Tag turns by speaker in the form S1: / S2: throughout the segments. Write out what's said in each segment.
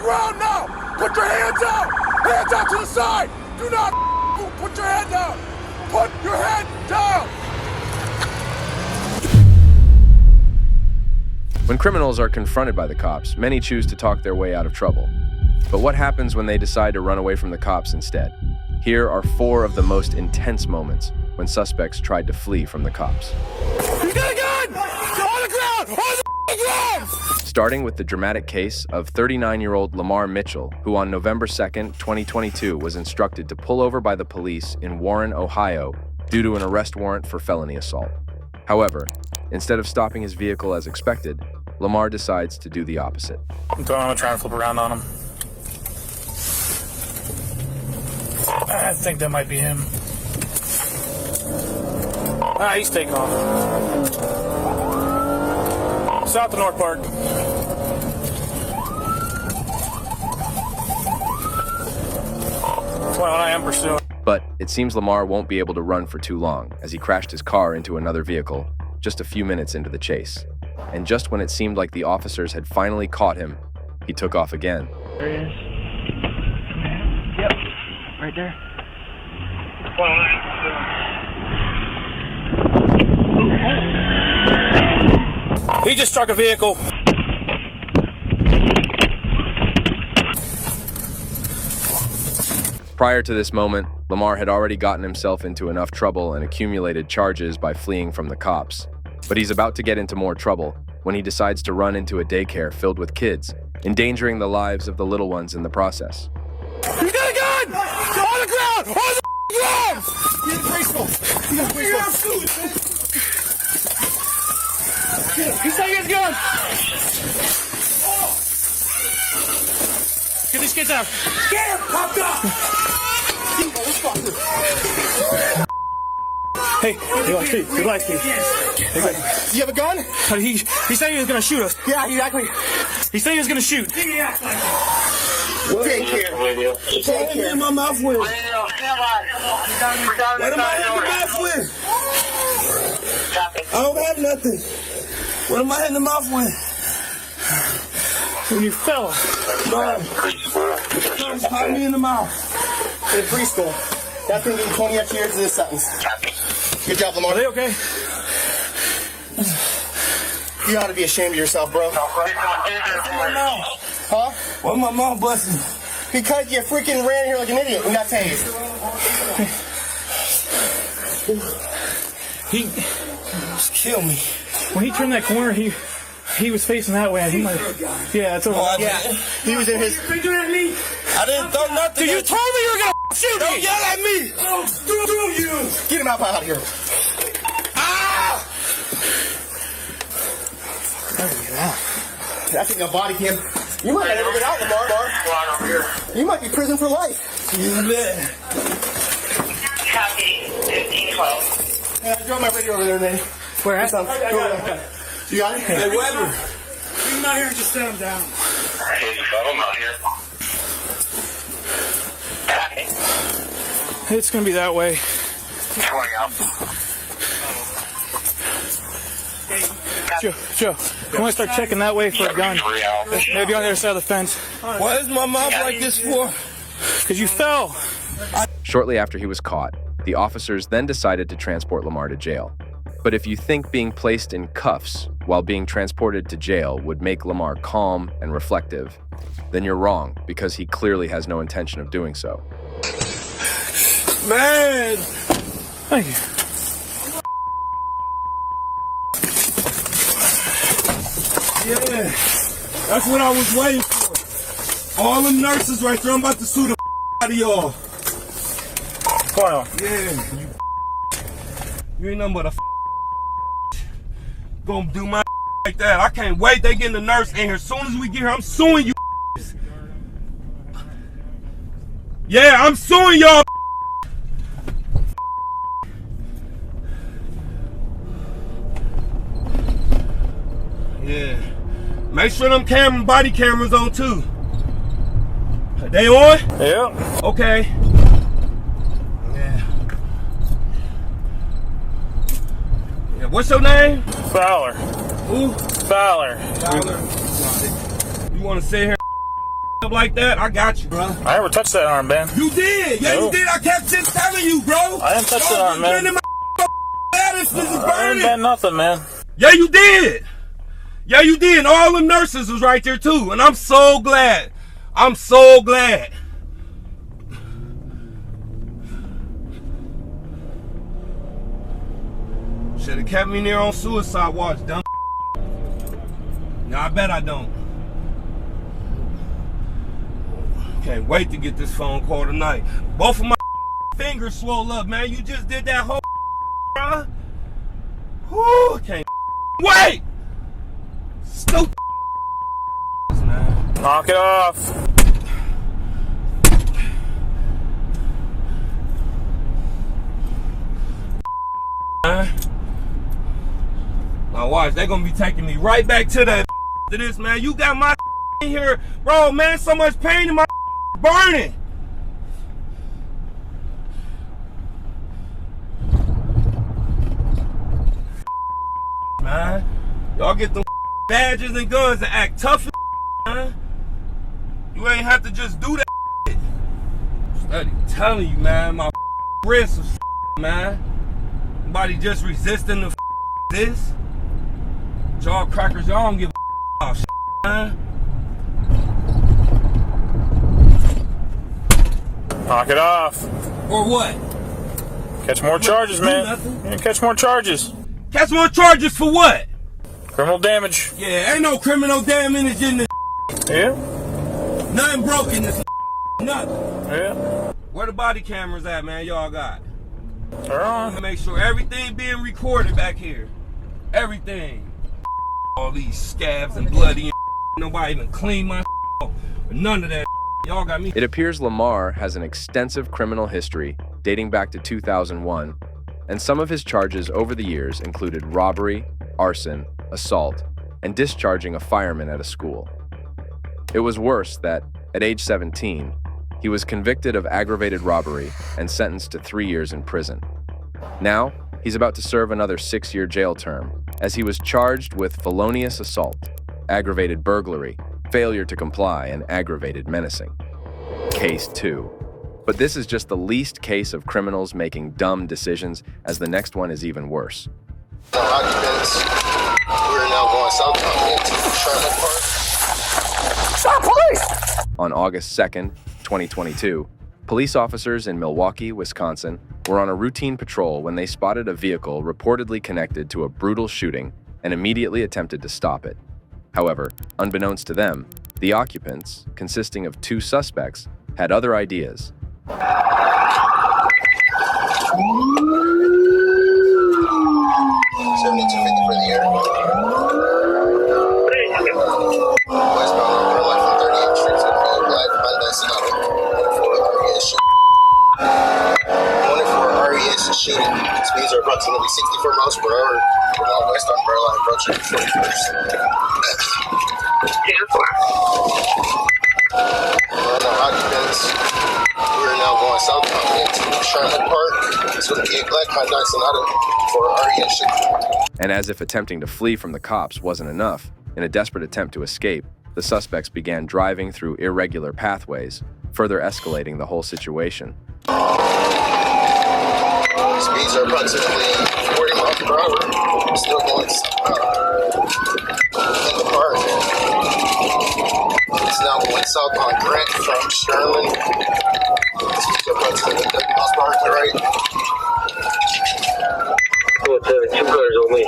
S1: ground now! Put your hands out! Hands out to the side! Do not move! Put your head down! Put your head down!
S2: When criminals are confronted by the cops, many choose to talk their way out of trouble. But what happens when they decide to run away from the cops instead? Here are 4 of the most intense moments when suspects tried to flee from the cops.
S1: He's got a gun! On the ground! On the ground!
S2: Starting with the dramatic case of 39-year-old Lamar Mitchell, who on November 2nd, 2022 was instructed to pull over by the police in Warren, Ohio, due to an arrest warrant for felony assault. However, instead of stopping his vehicle as expected, Lamar decides to do the opposite.
S3: I'm trying to flip around on him. I think that might be him. He's taking off. South of North Park. Well, I am pursuing.
S2: But it seems Lamar won't be able to run for too long, as he crashed his car into another vehicle just a few minutes into the chase. And just when it seemed like the officers had finally caught him, he took off again.
S4: There he is. Yep, right there.
S3: He just struck a vehicle.
S2: Prior to this moment, Lamar had already gotten himself into enough trouble and accumulated charges by fleeing from the cops. But he's about to get into more trouble when he decides to run into a daycare filled with kids, endangering the lives of the little ones in the process.
S1: He's got a gun! On the ground! On the ground! Get a preschool! Get a preschool! He's saying he has a gun!
S3: Get these kids out.
S1: Get him! Popped up!
S3: Hey, relax, please.
S1: Do you have a gun?
S3: He said he was gonna shoot us.
S1: Yeah, exactly.
S3: He said he was gonna shoot.
S1: Take care. Take care. In my mouth with. What am I in the mouth with? I don't have nothing. What am I in the mouth with?
S3: When you fell.
S1: Pop me in the mouth. In preschool. That's going to be 20 extra years of this sentence. Good job, Lamar.
S3: Are they okay?
S1: You ought to be ashamed of yourself, bro. Huh? Why my mom busting? Because you freaking ran here like an idiot and got tased.
S3: He
S1: just killed me.
S3: When he turned that corner, he was facing that way. He might, yeah, it's over.
S1: Yeah, he was in his.
S3: They doing at me.
S1: I didn't throw nothing.
S3: Dude, you told me you were gonna shoot
S1: Don't
S3: me.
S1: yell at me. Screw you. Get him out of here. Ah! That's in your body cam. You might never get out, Lamar. You might be prison for life. You bet.
S5: Copy 1512.
S1: Yeah, I drove my radio over there, man.
S3: Where at?
S1: You got it? Hey, Weber.
S3: Bring him out here and just set him down.
S5: I'm out here. Copy.
S3: It's gonna be that way.
S5: 20 out.
S3: Joe, you want to start checking that way for a gun? Maybe on the other side of the fence.
S1: Why is my mouth like this for?
S3: Because you fell.
S2: Shortly after he was caught, the officers then decided to transport Lamar to jail. But if you think being placed in cuffs while being transported to jail would make Lamar calm and reflective, then you're wrong, because he clearly has no intention of doing so.
S1: Man!
S3: Thank you.
S1: Yeah, that's what I was waiting for. All them nurses right there, I'm about to sue the out of y'all.
S3: Hold on.
S1: Yeah, you ain't nothing but a gonna do my like that. I can't wait. They getting the nurse in here. As soon as we get here, I'm suing you. Yeah, I'm suing y'all. Yeah. Make sure them body cameras on too. Are they on?
S3: Yeah.
S1: Okay. Yeah. Yeah. What's your name?
S3: Fowler.
S1: Who?
S3: Fowler.
S1: You want to sit here up like that, I got you, bro.
S3: I never touched that armband.
S1: You did. Yeah,
S3: No.
S1: you did. I kept just telling you, bro.
S3: I didn't touch that armband.
S1: This is
S3: I didn't bend
S1: burning.
S3: nothing, man.
S1: Yeah, you did. Yeah, you did. And all the nurses was right there, too. And I'm so glad. I'm so glad. Should have kept me there on suicide watch, dumb. Nah, I bet I don't. Can't wait to get this phone call tonight. Both of my fingers swole up, man. You just did that whole, bruh. Whew, can't wait. Stupid, man.
S3: Knock it off.
S1: Now watch, they gonna be taking me right back to that to this, man. You got my in here, bro, man. So much pain in my burning. Man, y'all get the badges and guns and act tough, man. You ain't have to just do that. Study telling you, man, my wrist is man. Nobody just resisting the this. Y'all crackers, y'all don't give a about man.
S3: Knock it off.
S1: Or what?
S3: Catch more charges,
S1: Do
S3: man.
S1: nothing.
S3: Yeah, catch more charges.
S1: Catch more charges for what?
S3: Criminal damage.
S1: Yeah, ain't no criminal damage in this.
S3: Yeah.
S1: Nothing broken. This nothing.
S3: Yeah.
S1: Where the body cameras at, man? Y'all got.
S3: They're on.
S1: To make sure everything being recorded back here. Everything. All these scabs and bloody and nobody even clean my none of that. Y'all got me.
S2: It appears Lamar has an extensive criminal history dating back to 2001, and some of his charges over the years included robbery, arson, assault, and discharging a fireman at a school. It was worse that, at age 17, he was convicted of aggravated robbery and sentenced to 3 years in prison. Now, he's about to serve another 6-year jail term, as he was charged with felonious assault, aggravated burglary, failure to comply, and aggravated menacing. Case 2. But this is just the least case of criminals making dumb decisions, as the next one is even worse.
S6: Occupants. We're now going southbound into Sherman Park.
S3: Stop, police!
S2: On August 2nd, 2022, police officers in Milwaukee, Wisconsin, were on a routine patrol when they spotted a vehicle reportedly connected to a brutal shooting and immediately attempted to stop it. However, unbeknownst to them, the occupants, consisting of 2 suspects, had other ideas.
S6: 7250 for the year. Westbound on our life from 38th Street to the Black Hyundai Sonata. 104 RES shooting. Speeds are approximately 64 miles per hour. We're now west on Berlin approaching 41st. We're now occupants. We're now going southbound into Sherman Park. It's going to be a black Hyundai Sonata for RES shooting.
S2: And as if attempting to flee from the cops wasn't enough, in a desperate attempt to escape, the suspects began driving through irregular pathways, further escalating the whole situation.
S6: Speeds are approximately 40 miles per hour. Still going in the park. It's now going southbound Grant from Sherman. Speeds are approximately 30 miles per hour to the right.
S5: Two cars only.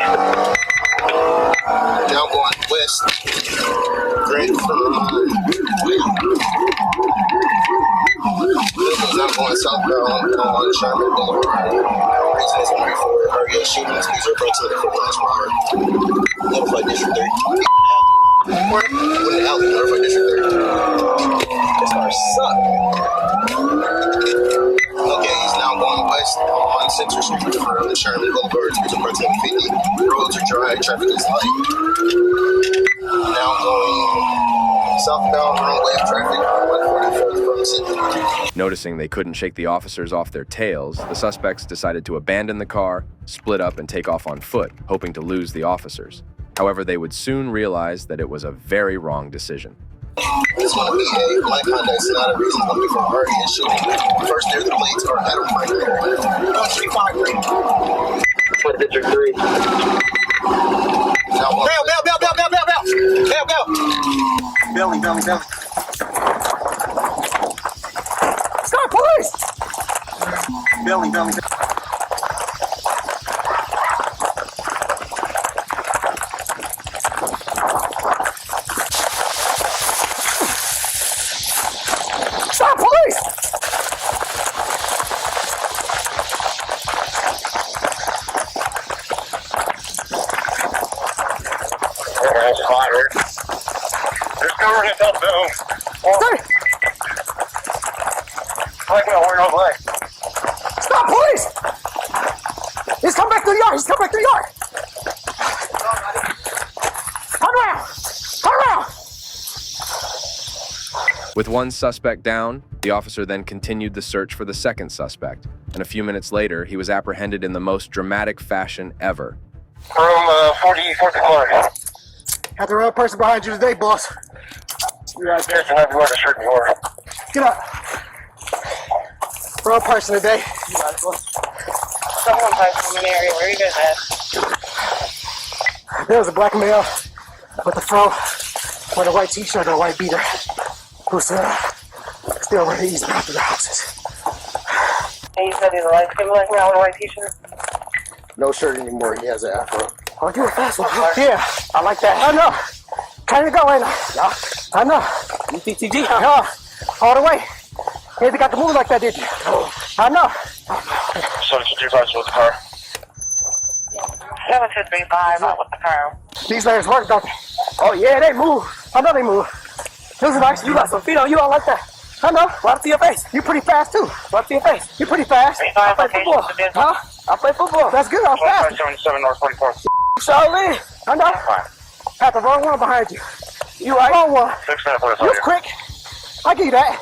S6: Now going west. Grant from now going southbound on Sherman Boulevard. Reason is 134 RES shooting. Speeds are approximately 4 miles per hour. Notify District 3. When the alley, notify District 3. This car suck. Okay, he's now going west on 6th Street from the Sherman Boulevard. Speeds approximately 50. Roads are dry, traffic is light. Now going southbound runway of traffic, 144th from the city.
S2: Noticing they couldn't shake the officers off their tails, the suspects decided to abandon the car, split up, and take off on foot, hoping to lose the officers. However, they would soon realize that it was a very wrong decision.
S6: It's going to be a my conduct is not a reason to be for already and shooting. First, there's the plates or I don't primary. 135.
S5: What District 3?
S6: Bell. Belly.
S3: Stop, police!
S6: Belly.
S3: Stop, police!
S5: There's covering it up, though.
S3: Stop,
S5: Like no, we're no way.
S3: stop, police! He's come back to the yard. Turn around!
S2: With one suspect down, the officer then continued the search for the second suspect, and a few minutes later, he was apprehended in the most dramatic fashion ever.
S5: Room 44.
S3: Got the wrong person behind you today, boss.
S5: There's another word to shirt and door.
S3: Get up. Wrong person today.
S4: Someone passed from an area. Where are you guys at?
S3: There was a black male with a fro, with a white t-shirt and a white beater, who's still where he's back to the houses.
S4: And you said he's a light-skinned black man with a white t-shirt?
S6: No shirt anymore. He has an afro.
S3: Oh, you a fast one. Yeah, I like that. I know. Kind of go right now. Yeah, I know. UTTG, huh? Yeah, all the way. You ain't got to move like that, did you? I know.
S5: 7235 with the car.
S4: 7235 out with the car.
S3: These legs work, don't they? Oh, yeah, they move. I know they move. Listen, Max, you got some feet on you. I like that. I know. Right up to your face. You pretty fast, too. Right up to your face. You pretty fast. I play football. Huh? I play football. That's good. I'm fast.
S5: 77 North 44.
S3: Charlie. I know. Had the wrong one behind you. You right? Wrong one.
S5: 6 minutes.
S3: You quick. I give you that.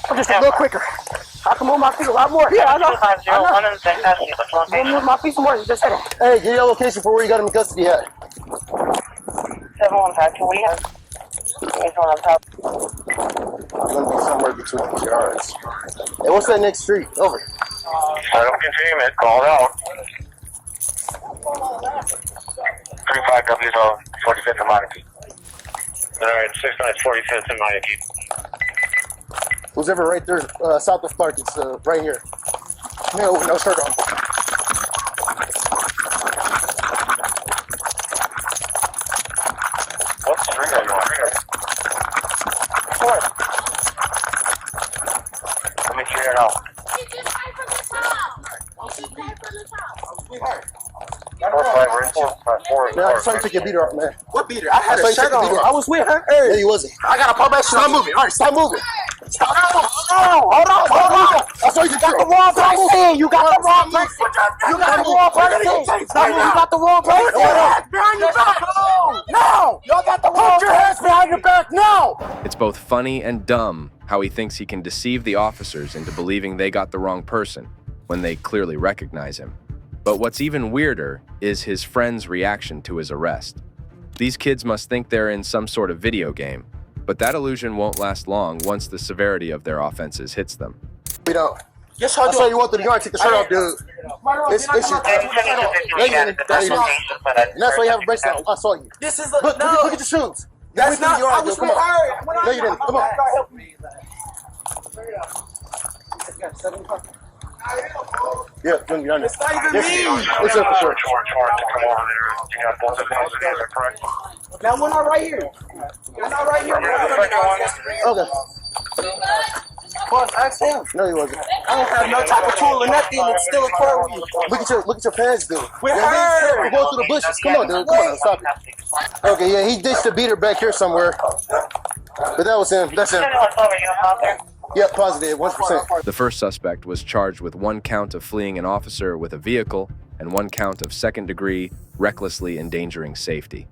S3: I'm just a little quicker. I can move my feet a lot more. Yeah, I know. I can move my feet some more. You just said it.
S6: Hey, give your location for where you got him in custody at.
S4: 7152. We have. He's on top.
S6: I'm gonna be somewhere between the yards. Hey, what's that next street? Over.
S5: I don't containment. Call it out. 35 W 45th and Monarchy. Alright, 6 minutes 45th and Monarchy.
S6: Who's ever right there south of Clark? It's right here. No shirt on.
S5: What street are you on here?
S3: What?
S5: Let me figure it out.
S6: Man, I saw you take your beater off, man.
S3: What beater? I had a shirt on. I was with her.
S6: Yeah, you wasn't.
S3: I got a probation.
S6: Stop moving. All right, stop moving.
S3: Hold on.
S6: I saw you
S3: got the wrong person. You got the wrong person. You got the wrong person. You got the wrong person. Behind your back. No. You got the wrong. Put your hands behind your back now.
S2: It's both funny and dumb how he thinks he can deceive the officers into believing they got the wrong person when they clearly recognize him. But what's even weirder is his friend's reaction to his arrest. These kids must think they're in some sort of video game, but that illusion won't last long once the severity of their offenses hits them.
S6: We don't. Yes, I saw you walk through the yard. Take the shirt off, dude. It's your. And that's why you have a bracelet on. I saw you.
S3: This is
S6: Look at the shoes.
S3: That's not. I was with her.
S6: No, you didn't. Come on.
S3: Help me.
S6: Yeah, don't get on
S3: It's not even me.
S6: It's up for sure.
S5: To come over there. You got both of those together, correct?
S3: Now we're not right here.
S6: Okay.
S3: Boss, ask him.
S6: No, he wasn't.
S3: I don't have no type of tool or nothing. It's still a car with you.
S6: Look at your pants, dude.
S3: With her.
S6: We're going through the bushes. Come on, dude. Come on, stop it. Okay, yeah, he ditched the beater back here somewhere. But that was him. That's him. Yep, positive, 1%.
S2: The first suspect was charged with 1 count of fleeing an officer with a vehicle and 1 count of second-degree recklessly endangering safety.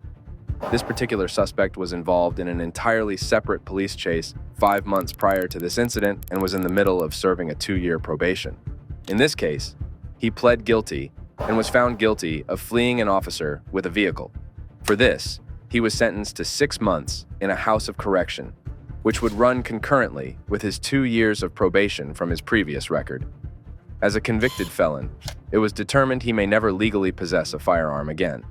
S2: This particular suspect was involved in an entirely separate police chase 5 months prior to this incident and was in the middle of serving a 2-year probation. In this case, he pled guilty and was found guilty of fleeing an officer with a vehicle. For this, he was sentenced to 6 months in a house of correction, which would run concurrently with his 2 years of probation from his previous record. As a convicted felon, it was determined he may never legally possess a firearm again.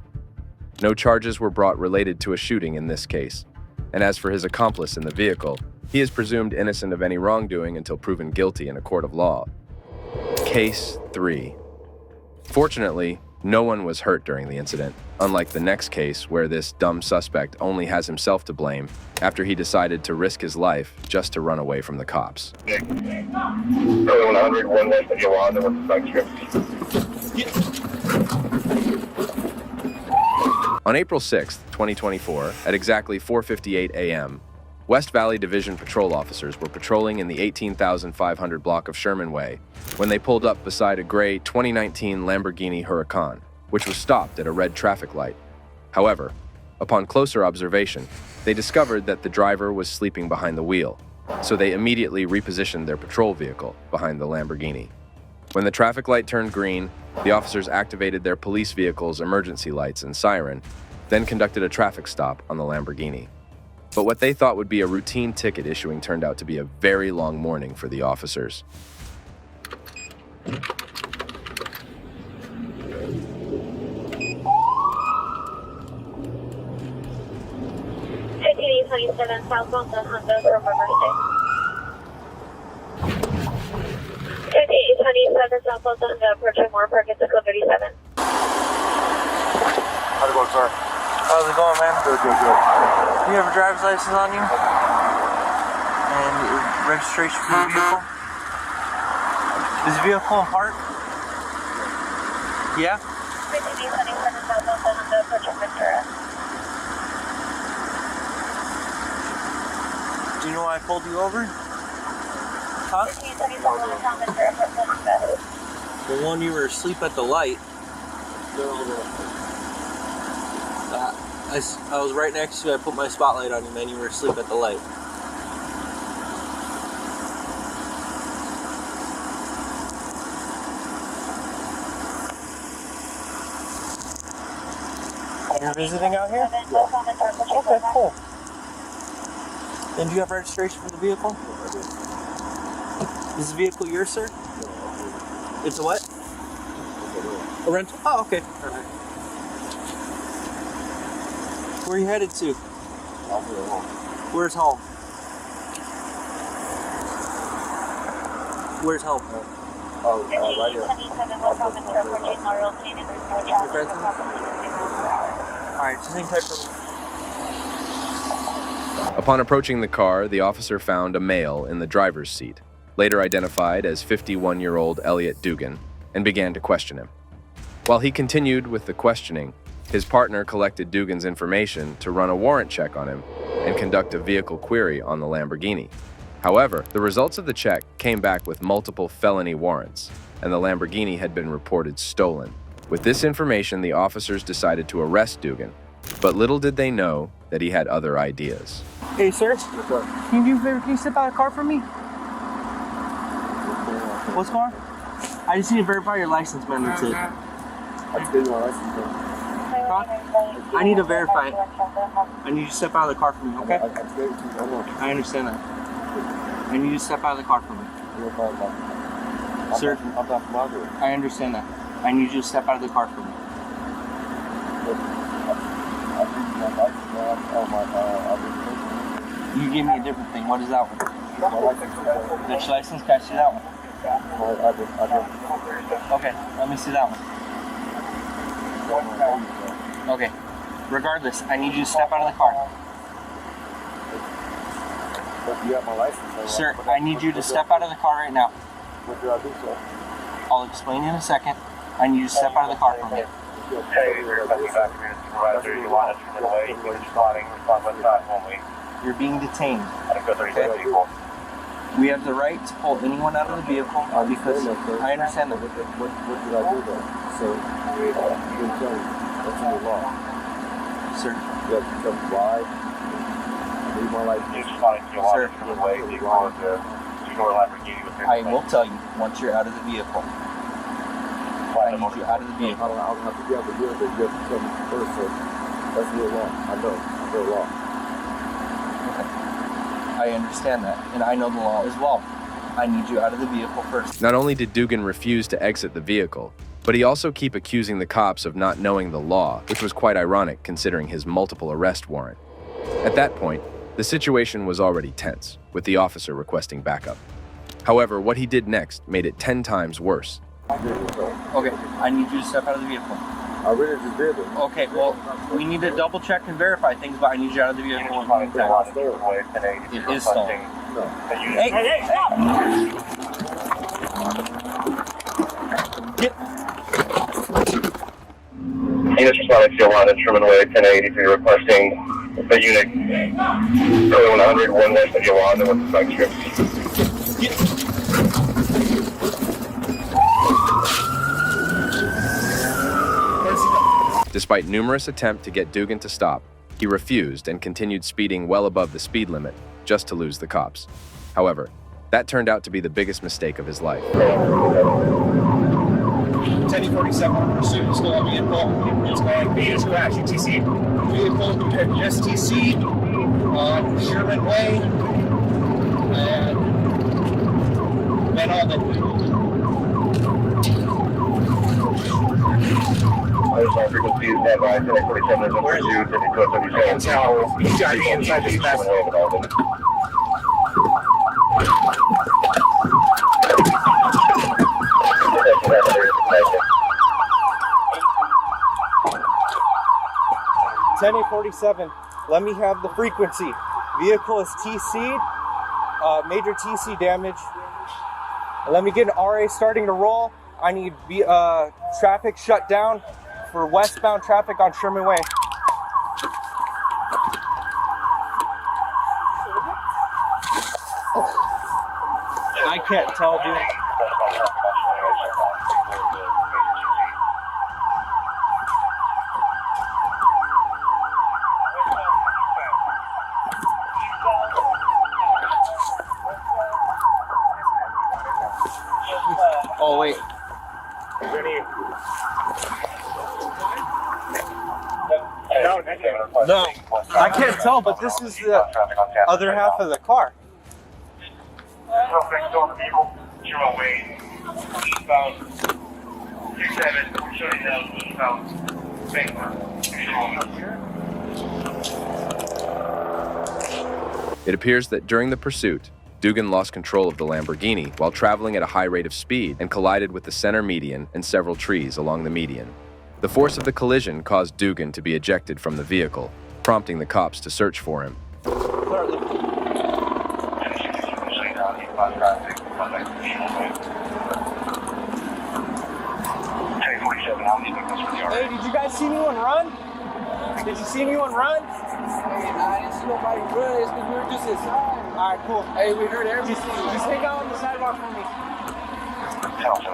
S2: No charges were brought related to a shooting in this case, and as for his accomplice in the vehicle, he is presumed innocent of any wrongdoing until proven guilty in a court of law. Case 3. Fortunately, no one was hurt during the incident, unlike the next case where this dumb suspect only has himself to blame after he decided to risk his life just to run away from the cops.
S5: 100, 1 left of your on,
S2: On April 6, 2024, at exactly 4:58 a.m., West Valley Division patrol officers were patrolling in the 18,500 block of Sherman Way when they pulled up beside a gray 2019 Lamborghini Huracan, which was stopped at a red traffic light. However, upon closer observation, they discovered that the driver was sleeping behind the wheel, so they immediately repositioned their patrol vehicle behind the Lamborghini. When the traffic light turned green, the officers activated their police vehicle's emergency lights and siren, then conducted a traffic stop on the Lamborghini. But what they thought would be a routine ticket issuing turned out to be a very long morning for the officers.
S7: 2827 southbound the Honda from Riverside. 2827 southbound the Honda approaching Moore Park at 37.
S5: How's it going, sir?
S8: How's it going, man?
S5: Good.
S8: You have a driver's license on you? And registration for the vehicle? Is the vehicle in park? Yeah?
S7: 2827 southbound the Honda approaching Ventura.
S8: Do you know why I pulled you over? Huh?
S7: 2827 southbound Ventura approaching Ventura.
S8: The one you were asleep at the light. I was right next to you. I put my spotlight on you, man. You were asleep at the light. You're visiting out here? Okay, cool. And do you have registration for the vehicle? Is the vehicle yours, sir? It's a what? A rental? Oh, okay. All right. Where are you headed to? Where's home? Where's home?
S7: Right here.
S8: Alright, just hang tight for me.
S2: Upon approaching the car, the officer found a male in the driver's seat, later identified as 51-year-old Elliot Dugan, and began to question him. While he continued with the questioning, his partner collected Dugan's information to run a warrant check on him and conduct a vehicle query on the Lamborghini. However, the results of the check came back with multiple felony warrants, and the Lamborghini had been reported stolen. With this information, the officers decided to arrest Dugan, but little did they know that he had other ideas.
S8: Hey, sir. Can you do me a favor? Can you step out of the car for me? What's going on? I just need to verify your license, man. That's it.
S5: I just gave you my license, man.
S8: I need to verify it. I need you to step out of the car for me, okay?
S5: I just gave it to you.
S8: I understand that. I need you to step out of the car for me. Sir,
S5: I'm not from out here.
S8: I understand that. I need you to step out of the car for me. You gave me a different thing. What is that one? Which license? Can I see that one? Okay, let me see that one. Okay. Regardless, I need you to step out of the car.
S5: You have my license.
S8: Sir, I need you to step out of the car right now.
S5: What do I do, sir?
S8: I'll explain in a second. I need you to step out of the car for me.
S5: Hey, we're documented supervisor. You want us from the way? You're responding. Respond by side only.
S8: You're being detained.
S5: Okay.
S8: We have the right to pull anyone out of the vehicle because I understand that.
S5: What did I do then? So, you didn't tell me. That's in the law.
S8: Sir.
S5: You have to tell me why. Leave my license. You're responding to your water from the way. You ignore Lamborghini with your
S8: I will tell you once you're out of the vehicle. I need you out of the vehicle.
S5: I don't have to be out of the vehicle. You have to tell me first, sir. That's real law. I know. I know law.
S8: I I understand that, and I know the law as well. I need you out of the vehicle first.
S2: Not only did Dugan refuse to exit the vehicle, but he also kept accusing the cops of not knowing the law, which was quite ironic considering his multiple arrest warrant. At that point, the situation was already tense, with the officer requesting backup. However, what he did next made it 10 times worse.
S8: Okay, I need you to step out of the vehicle.
S5: I really just did it.
S8: Okay, well, we need to double check and verify things, but I need you out of the vehicle. It is stolen. Hey, stop! Get.
S5: Units responding to your line at Sherman Way, 1083, requesting the unit early 100, 1 west of Yolanda with the spike strips.
S2: Despite numerous attempts to get Dugan to stop, he refused and continued speeding well above the speed limit just to lose the cops. However, that turned out to be the biggest mistake of his life.
S3: 1047 pursuit, still on vehicle. It's going B is crash, UTC. Vehicle compared to STC on Sherman Way and Van Alden.
S5: Frequency is that by 1047 is over you, 5277.
S3: He's got me inside this mess. 1047. Let me have the frequency. Vehicle is TC'd, major TC damage. Let me get an RA starting to roll. I need traffic shut down for westbound traffic on Sherman Way. I can't tell, dude. Oh, wait. No, I can't tell, but this is the other half of the car.
S2: It appears that during the pursuit, Dugan lost control of the Lamborghini while traveling at a high rate of speed and collided with the center median and several trees along the median. The force of the collision caused Dugan to be ejected from the vehicle, prompting the cops to search for him.
S3: Hey, did you guys see anyone run? Did you see anyone run?
S9: I didn't see nobody run. It's because we were just inside.
S3: Alright, cool.
S9: Hey, we heard everything.
S3: Just hang out on the sidewalk for me. I don't know.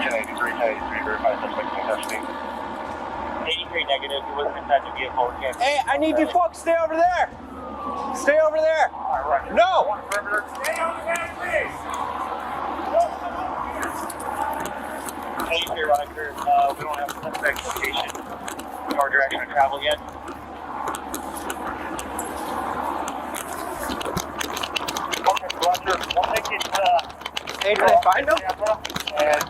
S5: 1083, 1083, verify suspect in custody.
S10: 83 negative, he wasn't inside the vehicle.
S3: Hey, I need you folks stay over there. Stay over there. No.
S10: Stay on that, please. 83 Roger, we don't have the suspect's location or direction of travel yet. Okay, Roger, we'll make it,
S3: Hey, did I find them?
S10: and,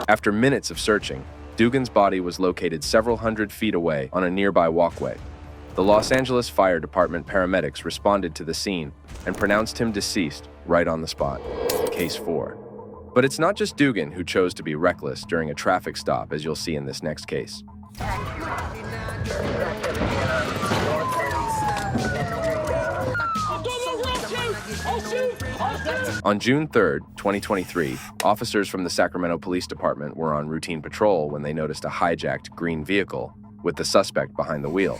S2: After minutes of searching, Dugan's body was located several hundred feet away on a nearby walkway. The Los Angeles Fire Department paramedics responded to the scene and pronounced him deceased right on the spot. Case 4. But it's not just Dugan who chose to be reckless during a traffic stop, as you'll see in this next case. On June 3rd, 2023, officers from the Sacramento Police Department were on routine patrol when they noticed a hijacked green vehicle with the suspect behind the wheel.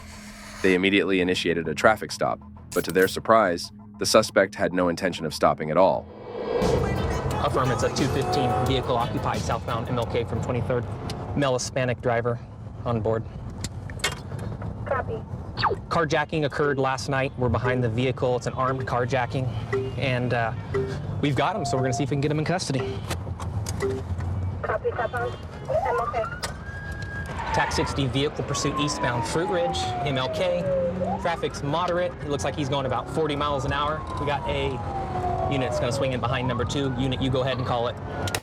S2: They immediately initiated a traffic stop, but to their surprise, the suspect had no intention of stopping at all.
S11: Affirm, it's a 215 vehicle occupied southbound MLK from 23rd. Male Hispanic driver on board.
S7: Copy.
S11: Carjacking occurred last night. We're behind the vehicle. It's an armed carjacking. And we've got him, so we're gonna see if we can get him in custody.
S7: Copy, southbound MLK.
S11: TAC 60 vehicle pursuit eastbound Fruit Ridge, MLK. Traffic's moderate. It looks like he's going about 40 miles an hour. We got a unit that's gonna swing in behind number 2. Unit, you go ahead and call it.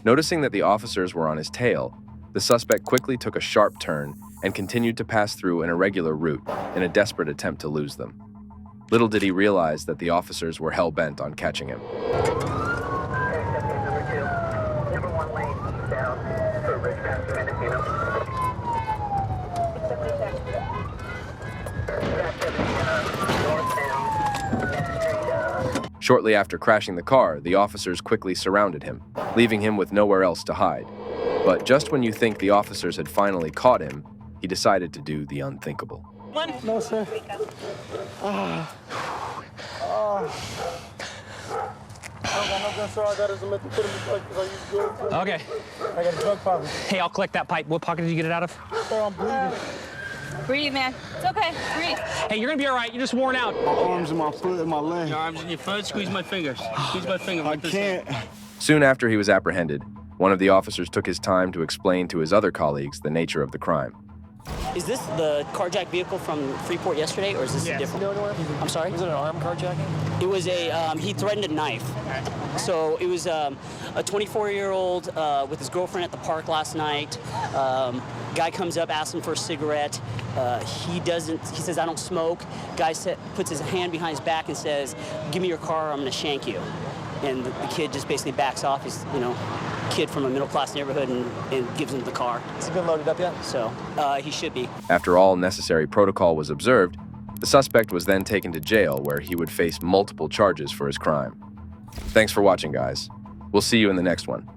S2: Noticing that the officers were on his tail, the suspect quickly took a sharp turn and continued to pass through an irregular route in a desperate attempt to lose them. Little did he realize that the officers were hell-bent on catching him. Shortly after crashing the car, the officers quickly surrounded him, leaving him with nowhere else to hide. But just when you think the officers had finally caught him, he decided to do the unthinkable.
S3: No, sir.
S11: Okay.
S3: I got a drug problem.
S11: Hey, I'll collect that pipe. What pocket did you get it out of?
S3: Sir, I'm bleeding.
S12: Breathe, man. It's okay. Breathe.
S11: Hey, you're gonna be all right. You're just worn out.
S3: My arms and my foot and my leg.
S9: Your arms and your foot. Squeeze my fingers. Squeeze my finger.
S3: I can't.
S2: Soon after he was apprehended, one of the officers took his time to explain to his other colleagues the nature of the crime.
S13: Is this the carjacked vehicle from Freeport yesterday, or is this a different? I'm sorry?
S11: Was it an armed carjacking?
S13: It was a, he threatened a knife. So it was a 24-year-old with his girlfriend at the park last night. Guy comes up, asks him for a cigarette. He says, I don't smoke. Guy puts his hand behind his back and says, give me your car or I'm gonna shank you. And the kid just basically backs off. He's, kid from a middle-class neighborhood and gives him the car.
S11: Has he been loaded up yet?
S13: So he should be.
S2: After all necessary protocol was observed, the suspect was then taken to jail where he would face multiple charges for his crime. Thanks for watching, guys. We'll see you in the next one.